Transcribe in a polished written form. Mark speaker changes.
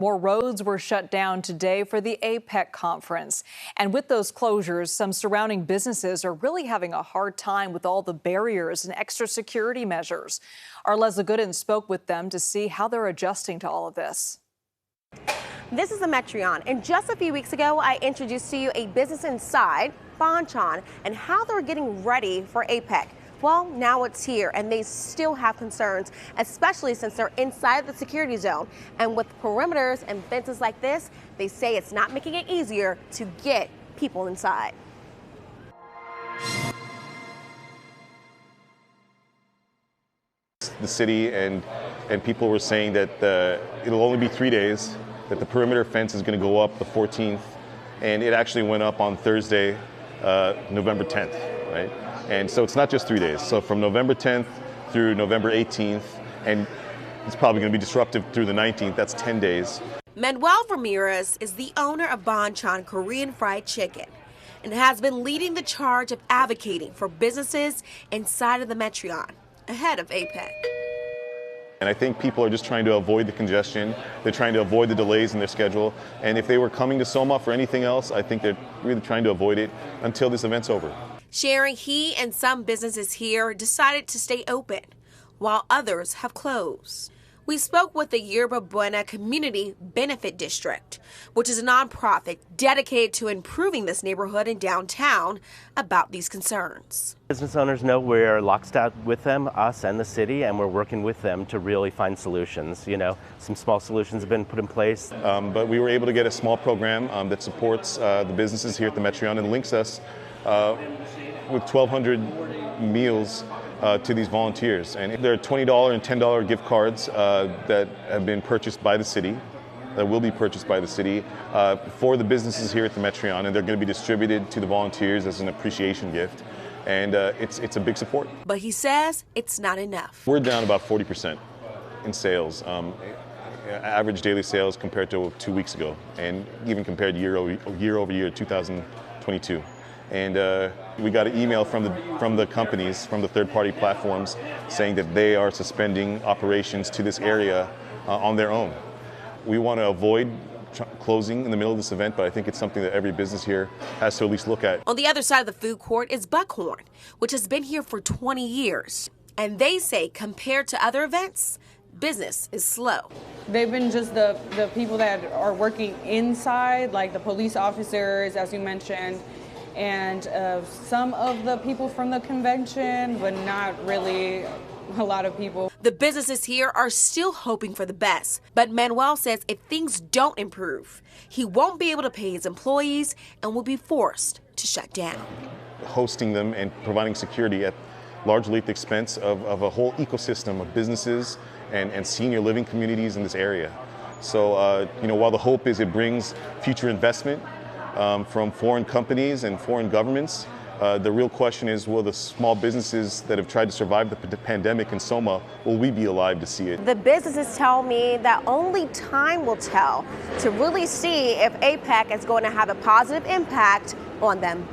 Speaker 1: More roads were shut down today for the APEC conference. And with those closures, some surrounding businesses are really having a hard time with all the barriers and extra security measures. Our Lezla Gooden spoke with them to see how they're adjusting to all of this.
Speaker 2: This is the Metreon, and just a few weeks ago, I introduced to you a business inside, Bonchon, and how they're getting ready for APEC. Well, now it's here, and they still have concerns, especially since they're inside the security zone. And with perimeters and fences like this, they say it's not making it easier to get people inside.
Speaker 3: The city and people were saying that it'll only be 3 days, that the perimeter fence is going to go up the 14th, and it actually went up on Thursday, November 10th, right? And so it's not just 3 days. So from November 10th through November 18th, and it's probably going to be disruptive through the 19th, that's 10 days.
Speaker 2: Manuel Ramirez is the owner of Bonchon Korean Fried Chicken and has been leading the charge of advocating for businesses inside of the Metreon ahead of APEC.
Speaker 3: And I think people are just trying to avoid the congestion. They're trying to avoid the delays in their schedule. And if they were coming to Soma for anything else, I think they're really trying to avoid it until this event's over.
Speaker 2: Sharing he and some businesses here decided to stay open, while others have closed. We spoke with the Yerba Buena Community Benefit District, which is a nonprofit dedicated to improving this neighborhood in downtown, about these concerns.
Speaker 4: Business owners know we're lockstep with them, us and the city, and we're working with them to really find solutions. You know, some small solutions have been put in place.
Speaker 3: But we were able to get a small program that supports the businesses here at the Metreon and links us with 1,200 meals to these volunteers. And there are $20 and $10 gift cards that have been purchased by the city, that will be purchased by the city for the businesses here at the Metreon, and they're going to be distributed to the volunteers as an appreciation gift. And it's a big support.
Speaker 2: But he says it's not enough.
Speaker 3: We're down about 40% in sales, average daily sales compared to 2 weeks ago, and even compared year over year, 2022. And we got an email from the companies, from the third-party platforms, saying that they are suspending operations to this area on their own. We want to avoid closing in the middle of this event, but I think it's something that every business here has to at least look at.
Speaker 2: On the other side of the food court is Buckhorn, which has been here for 20 years. And they say compared to other events, business is slow.
Speaker 5: They've been just the people that are working inside, like the police officers, as you mentioned, and some of the people from the convention, but not really a lot of people.
Speaker 2: The businesses here are still hoping for the best, but Manuel says if things don't improve, he won't be able to pay his employees and will be forced to shut down.
Speaker 3: Hosting them and providing security at largely at the expense of a whole ecosystem of businesses and senior living communities in this area. So, while the hope is it brings future investment from foreign companies and foreign governments, the real question is, will the small businesses that have tried to survive the pandemic in Soma, will we be alive to see it?
Speaker 2: The businesses tell me that only time will tell to really see if APEC is going to have a positive impact on them.